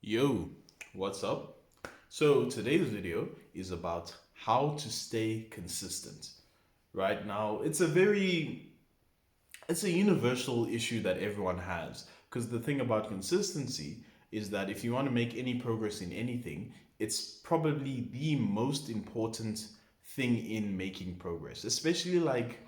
Yo, what's up? So today's video is about how to stay consistent. Right now, it's a universal issue that everyone has because the thing about consistency is that if you want to make any progress in anything, it's probably the most important thing in making progress, especially like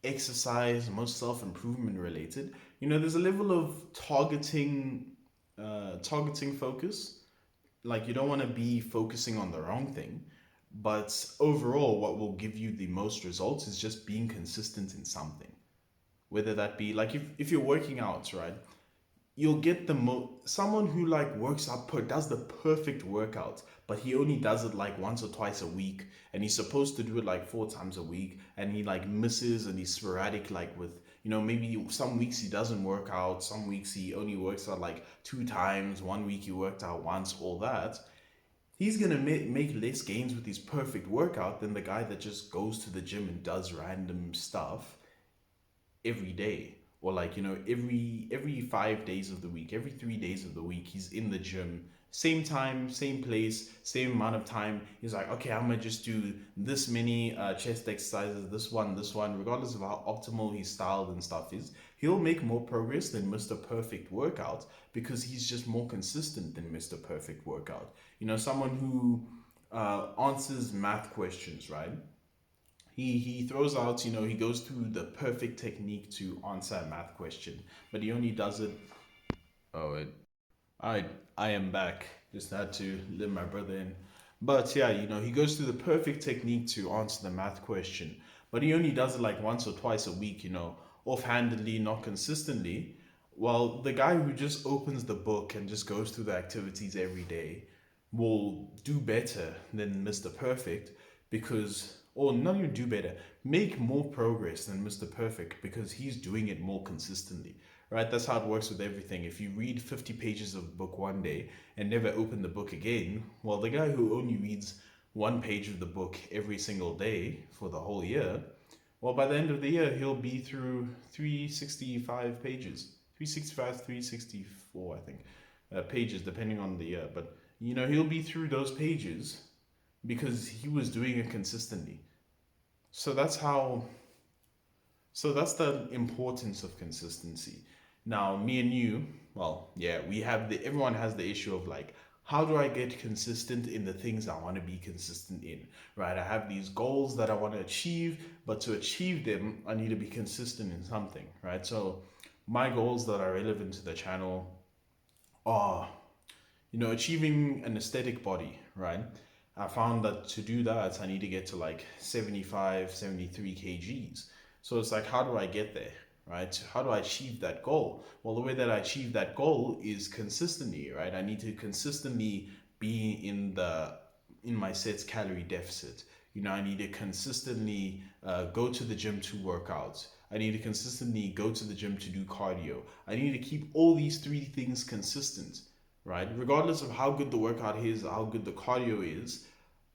exercise, most self-improvement related. There's a level of targeting focus. Like, you don't want to be focusing on the wrong thing, but overall what will give you the most results is just being consistent in something, whether that be like if you're working out, right? You'll get someone who like works out does the perfect workout, but he only does it like once or twice a week, and he's supposed to do it like four times a week, and he like misses, and he's sporadic, like with maybe some weeks he doesn't work out, some weeks he only works out like two times, one week he worked out once, all that. He's gonna make less gains with his perfect workout than the guy that just goes to the gym and does random stuff every day, or like every 5 days of the week, every 3 days of the week he's in the gym, same time, same place, same amount of time. He's like, okay, I'm gonna just do this many chest exercises, this one, regardless of how optimal his style and stuff is. He'll make more progress than Mr. Perfect Workout because he's just more consistent than Mr. Perfect Workout. Someone who answers math questions, right? He throws out, he goes through the perfect technique to answer a math question, but he only does it. Oh, I I am back. Just had to let my brother in. But yeah, he goes through the perfect technique to answer the math question, but he only does it like once or twice a week, offhandedly, not consistently. While the guy who just opens the book and just goes through the activities every day will do better than Mr. Perfect because, or not even do better, make more progress than Mr. Perfect because he's doing it more consistently, right? That's how it works with everything. If you read 50 pages of a book one day and never open the book again, well, the guy who only reads one page of the book every single day for the whole year, well, by the end of the year, he'll be through 365 pages. 365, 364, I think, pages, depending on the year. But, he'll be through those pages because he was doing it consistently. So that's how so that's the importance of consistency. Now, me and you, well, yeah, everyone has the issue of like, how do I get consistent in the things I want to be consistent in, right? I have these goals that I want to achieve, but to achieve them, I need to be consistent in something, right? So, my goals that are relevant to the channel are, achieving an aesthetic body, right? I found that to do that, I need to get to like 75, 73 kgs. So it's like, how do I get there, right? How do I achieve that goal? Well, the way that I achieve that goal is consistently, right? I need to consistently be in my set calorie deficit. I need to consistently go to the gym to work out. I need to consistently go to the gym to do cardio. I need to keep all these three things consistent, right? Regardless of how good the workout is, how good the cardio is,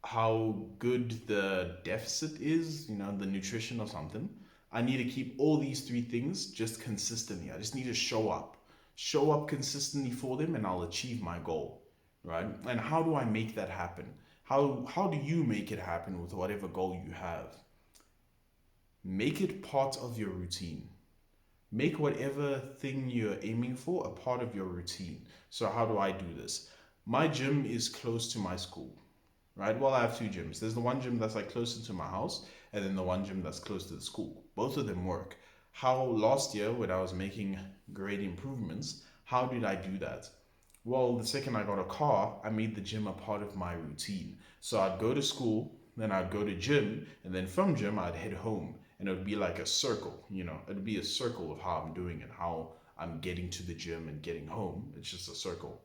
how good the deficit is, the nutrition or something. I need to keep all these three things just consistently. I just need to show up consistently for them, and I'll achieve my goal, right? And how do I make that happen? How do you make it happen with whatever goal you have? Make it part of your routine. Make whatever thing you're aiming for a part of your routine. So how do I do this? My gym is close to my school, right? Well, I have two gyms. There's the one gym that's like closer to my house, and then the one gym that's close to the school. Both of them work. How last year when I was making great improvements, how did I do that? Well, the second I got a car, I made the gym a part of my routine. So I'd go to school, then I'd go to gym, and then from gym I'd head home. And it would be like a circle, it'd be a circle of how I'm doing and how I'm getting to the gym and getting home. It's just a circle.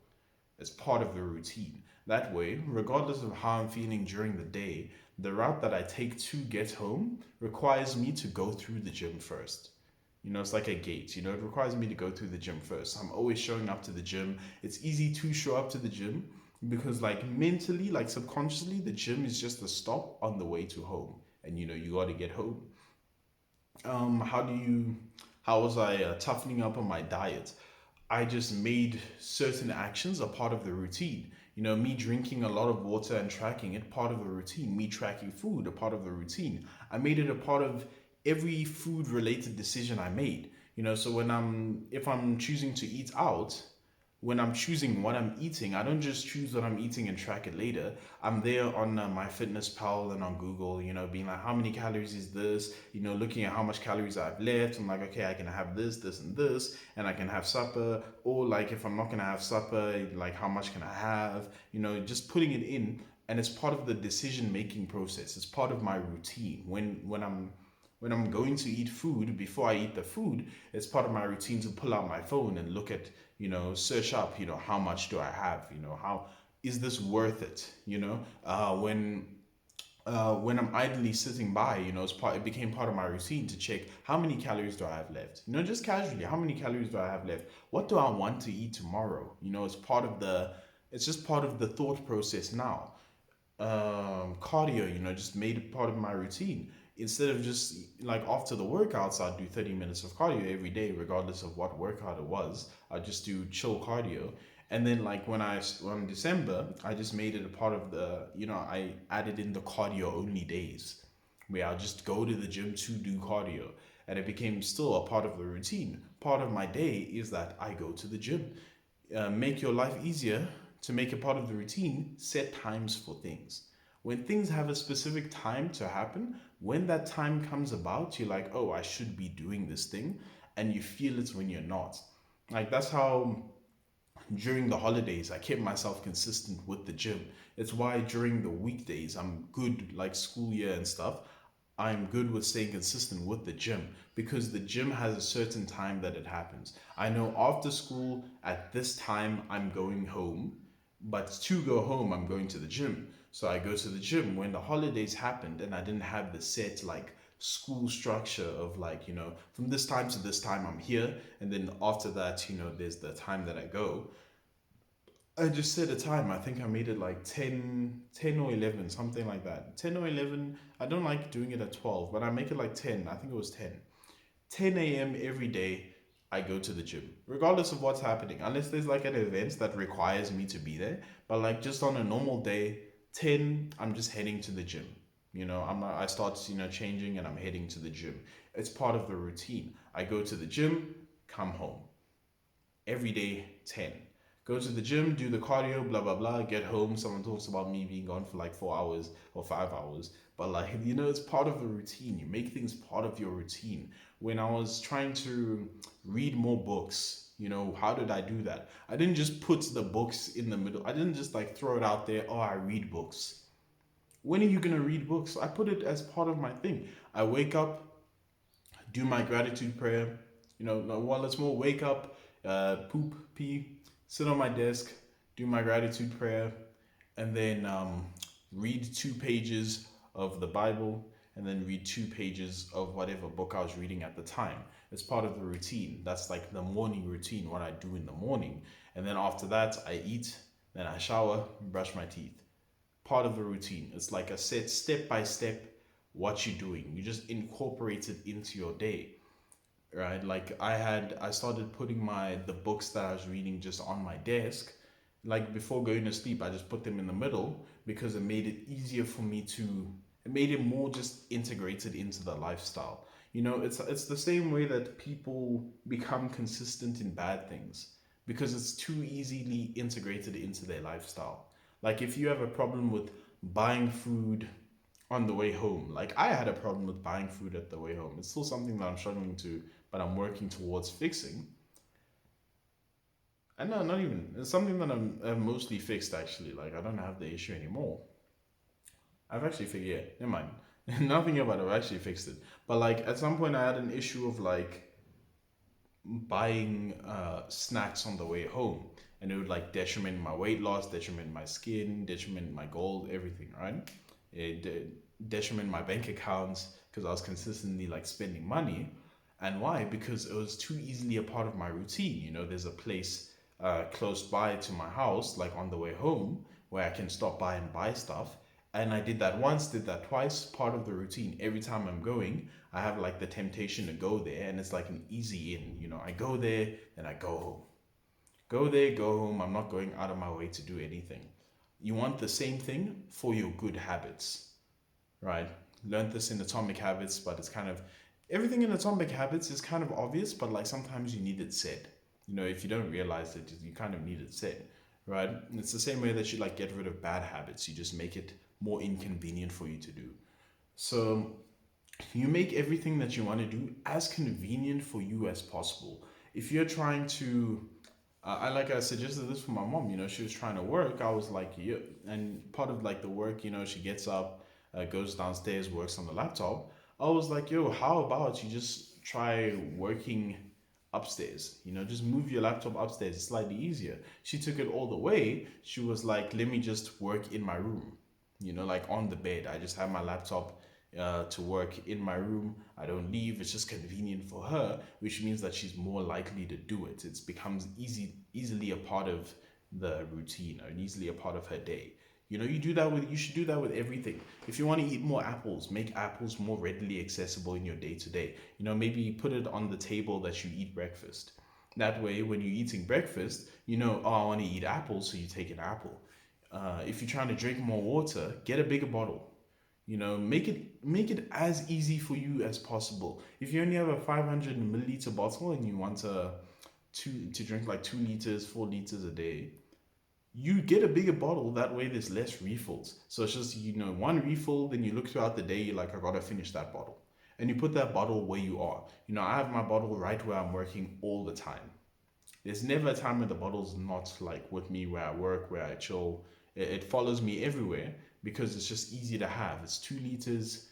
It's part of the routine. That way, regardless of how I'm feeling during the day, the route that I take to get home requires me to go through the gym first. It's like a gate. It requires me to go through the gym first. I'm always showing up to the gym. It's easy to show up to the gym because, like, mentally, like, subconsciously, the gym is just a stop on the way to home. And, you got to get home. Um, how do you, how was I toughening up on my diet? I just made certain actions a part of the routine. You know, me drinking a lot of water and tracking it, part of the routine. Me tracking food, a part of the routine. I made it a part of every food related decision I made. You know, so if I'm choosing to eat out, when I'm choosing what I'm eating, I don't just choose what I'm eating and track it later. I'm there on my Fitness Pal and on Google, you know, being like, how many calories is this? You know, looking at how much calories I've left. I'm like, okay, I can have this, this, and this, and I can have supper. Or like, if I'm not gonna have supper, like, how much can I have? You know, just putting it in, and it's part of the decision making process. It's part of my routine. When I'm going to eat food, before I eat the food, it's part of my routine to pull out my phone and look at, search up, how much do I have? How is this worth it? When I'm idly sitting by, it became part of my routine to check how many calories do I have left? Just casually, how many calories do I have left? What do I want to eat tomorrow? It's just part of the thought process now. Cardio, just made it part of my routine. Instead of just like after the workouts, I'd do 30 minutes of cardio every day, regardless of what workout it was. I'd just do chill cardio. And then like when December, I just made it a part of I added in the cardio only days where I'll just go to the gym to do cardio. And it became still a part of the routine. Part of my day is that I go to the gym. Make your life easier to make it part of the routine, set times for things. When things have a specific time to happen, when that time comes about, you're like, oh, I should be doing this thing. And you feel it when you're not. Like, that's how during the holidays I kept myself consistent with the gym. It's why during the weekdays I'm good, like school year and stuff. I'm good with staying consistent with the gym because the gym has a certain time that it happens. I know after school at this time I'm going home, but to go home I'm going to the gym. So I go to the gym when the holidays happened and I didn't have the set like school structure of like, from this time to this time I'm here, and then after that, there's the time that I go. I just set a time. I think I made it like 10 or 11, something like that. 10 or 11. I don't like doing it at 12, but I make it like 10. I think it was 10. 10 a.m. every day, I go to the gym, regardless of what's happening, unless there's like an event that requires me to be there. But like just on a normal day, 10, I'm just heading to the gym. I start, changing and I'm heading to the gym. It's part of the routine. I go to the gym, come home every day. 10, go to the gym, do the cardio, blah blah blah, get home. Someone talks about me being gone for like 4 hours or 5 hours, but like, it's part of the routine. You make things part of your routine. When I was trying to read more books, how did I do that? I didn't just put the books in the middle. I didn't just like throw it out there, oh, I read books. When are you gonna read books? I put it as part of my thing. I wake up, do my gratitude prayer. Well, it's more wake up, poop, pee, sit on my desk, do my gratitude prayer, and then read 2 pages of the Bible, and then read 2 pages of whatever book I was reading at the time. It's part of the routine. That's like the morning routine, what I do in the morning. And then after that, I eat, then I shower, brush my teeth. Part of the routine. It's like a set step by step what you're doing. You just incorporate it into your day, right? Like I started putting the books that I was reading just on my desk. Like before going to sleep, I just put them in the middle because it made it easier for me to. It made it more just integrated into the lifestyle. It's the same way that people become consistent in bad things because it's too easily integrated into their lifestyle. Like if you have a problem with buying food on the way home. Like I had a problem with buying food at the way home. It's still something that I'm struggling to, but I'm working towards fixing. And no, not even. It's something that I've mostly fixed actually. Like I don't have the issue anymore. I've actually figured, yeah, never mind. Nothing about it. I've actually fixed it. But like at some point, I had an issue of like buying snacks on the way home, and it would like detriment my weight loss, detriment my skin, detriment my gold, everything, right? It detriment my bank accounts because I was consistently like spending money. And why? Because it was too easily a part of my routine. There's a place close by to my house, like on the way home, where I can stop by and buy stuff. And I did that once, did that twice, part of the routine. Every time I'm going, I have like the temptation to go there, and it's like an easy in. I go there, then I go home. Go there, go home. I'm not going out of my way to do anything. You want the same thing for your good habits, right? Learned this in Atomic Habits, but it's kind of everything in Atomic Habits is kind of obvious, but like sometimes you need it said. If you don't realize it, you kind of need it said, right? And it's the same way that you like get rid of bad habits. You just make it more inconvenient for you to do. So you make everything that you want to do as convenient for you as possible. If you're trying to, I suggested this for my mom. She was trying to work. I was like, yeah, and part of like the work, she gets up, goes downstairs, works on the laptop. I was like, yo, how about you just try working upstairs? Just move your laptop upstairs. It's slightly easier. She took it all the way. She was like, let me just work in my room. Like on the bed. I just have my laptop to work in my room. I don't leave. It's just convenient for her, which means that she's more likely to do it. It becomes easily a part of the routine or easily a part of her day. You should do that with everything. If you want to eat more apples, make apples more readily accessible in your day to day. Maybe put it on the table that you eat breakfast. That way, when you're eating breakfast, oh, I want to eat apples, so you take an apple. If you're trying to drink more water, get a bigger bottle. Make it as easy for you as possible. If you only have a 500 milliliter bottle and you want to drink like 2 liters, 4 liters a day, you get a bigger bottle. That way, there's less refills. So it's just one refill. Then you look throughout the day. You're like, I gotta finish that bottle, and you put that bottle where you are. I have my bottle right where I'm working all the time. There's never a time when the bottle's not like with me where I work, where I chill. It follows me everywhere because it's just easy to have. It's 2 liters.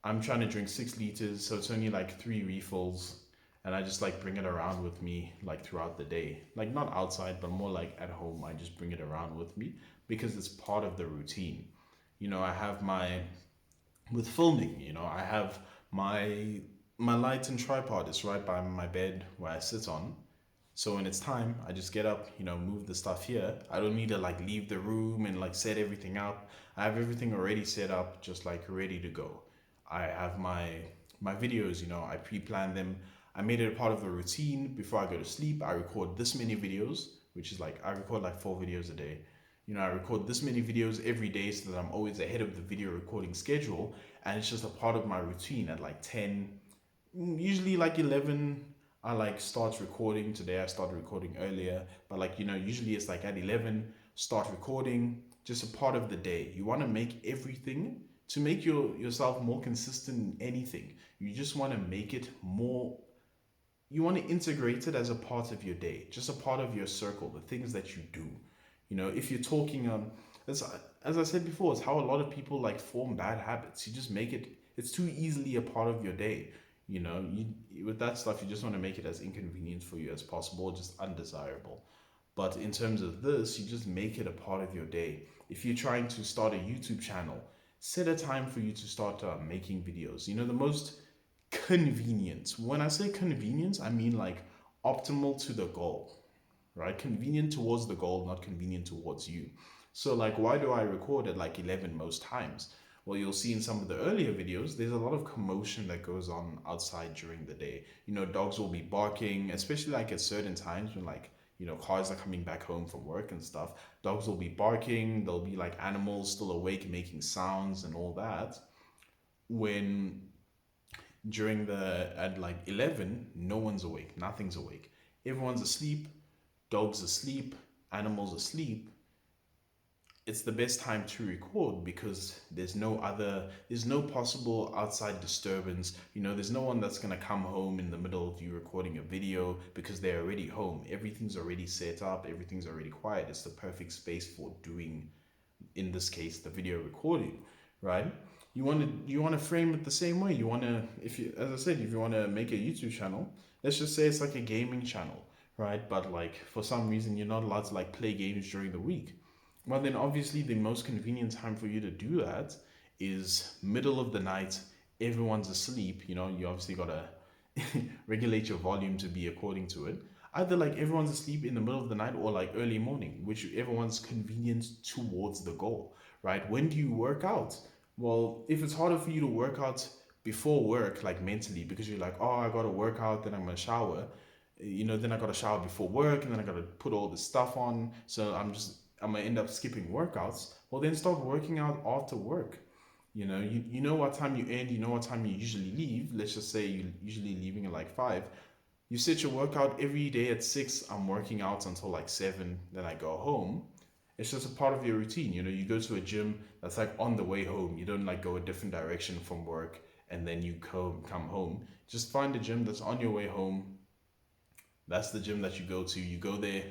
I'm trying to drink 6 liters, so it's only like 3 refills. And I just like bring it around with me like throughout the day. Like not outside, but more like at home. I just bring it around with me because it's part of the routine. I have with filming, I have my light and tripod is right by my bed where I sit on. So when it's time, I just get up, move the stuff here. I don't need to like leave the room and like set everything up. I have everything already set up, just like ready to go. I have my videos, I pre-plan them. I made it a part of the routine. Before I go to sleep, I record this many videos, which is like I record like 4 videos a day. I record this many videos every day so that I'm always ahead of the video recording schedule, and it's just a part of my routine at like 10, usually like 11. I like start recording. Today I started recording earlier, but like usually it's like at 11 start recording. Just a part of the day. You want to make everything to make yourself more consistent in anything. You just want to make it more. You want to integrate it as a part of your day, just a part of your circle, the things that you do. If you're talking as I said before, it's how a lot of people like form bad habits. You just make it. It's too easily a part of your day. With that stuff, you just want to make it as inconvenient for you as possible, just undesirable. But in terms of this, you just make it a part of your day. If you're trying to start a YouTube channel, set a time for you to start making videos. The most convenient. When I say convenience, I mean like optimal to the goal, right? Convenient towards the goal, not convenient towards you. So like, why do I record at like 11 most times? Well, you'll see in some of the earlier videos, there's a lot of commotion that goes on outside during the day. Dogs will be barking, especially like at certain times when like, cars are coming back home from work and stuff. Dogs will be barking. There'll be like animals still awake making sounds and all that. When at like 11, no one's awake. Nothing's awake. Everyone's asleep. Dogs asleep. Animals asleep. It's the best time to record because there's no possible outside disturbance. There's no one that's going to come home in the middle of you recording a video because they're already home. Everything's already set up. Everything's already quiet. It's the perfect space for doing, in this case, the video recording, right? You want to frame it the same way. You want to, as I said, if you want to make a YouTube channel, let's just say it's like a gaming channel, right? But like for some reason you're not allowed to like play games during the week. Well, then obviously the most convenient time for you to do that is middle of the night. Everyone's asleep. You obviously got to regulate your volume to be according to it. Either like everyone's asleep in the middle of the night or like early morning, which everyone's convenient towards the goal, right? When do you work out? Well, if it's harder for you to work out before work, like mentally, because you're like, oh, I got to work out, then I'm going to shower, then I got to shower before work, and then I got to put all this stuff on. So I'm gonna end up skipping workouts. Well, then start working out after work. You know what time you end, you know what time you usually leave. Let's just say you're usually leaving at like 5. You set your workout every day at 6. I'm working out until like 7, then I go home. It's just a part of your routine. You go to a gym that's like on the way home. You don't like go a different direction from work and then you come home. Just find a gym that's on your way home. That's the gym that you go to. You go there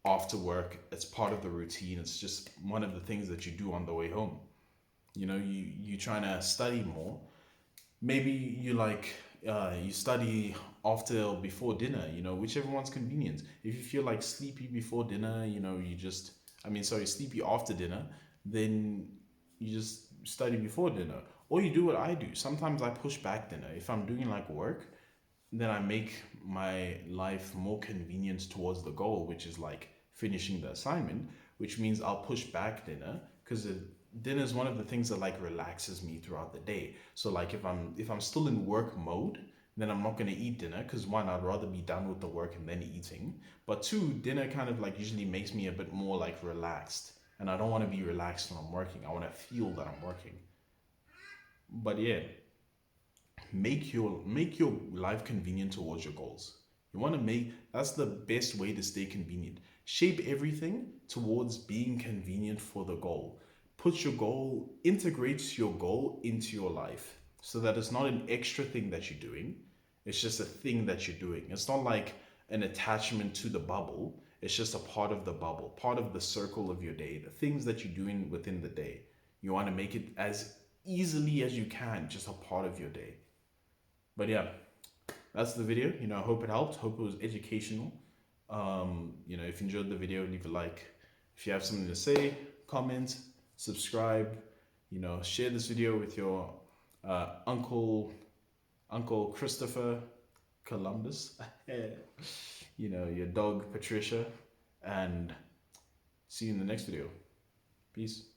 after work. It's part of the routine. It's just one of the things that you do on the way home. You trying to study more. Maybe you study after or before dinner, whichever one's convenient. If you feel like sleepy before dinner, sleepy after dinner, then you just study before dinner. Or you do what I do. Sometimes I push back dinner. If I'm doing like work, then I make my life more convenient towards the goal, which is like finishing the assignment, which means I'll push back dinner because dinner is one of the things that like relaxes me throughout the day. So like if I'm still in work mode, then I'm not gonna eat dinner because one, I'd rather be done with the work and then eating. But two, dinner kind of like usually makes me a bit more like relaxed. And I don't want to be relaxed when I'm working. I want to feel that I'm working. But yeah, make your life convenient towards your goals. You want to make That's the best way to stay convenient. Shape everything towards being convenient for the goal. Integrate your goal into your life so that it's not an extra thing that you're doing. It's just a thing that you're doing. It's not like an attachment to the bubble. It's just a part of the bubble, part of the circle of your day, the things that you're doing within the day. You want to make it as easily as you can, just a part of your day. But yeah, that's the video. I hope it helped. Hope it was educational. If you enjoyed the video, leave a like. If you have something to say, comment, subscribe. Share this video with your Uncle Christopher Columbus. Your dog Patricia, and see you in the next video. Peace.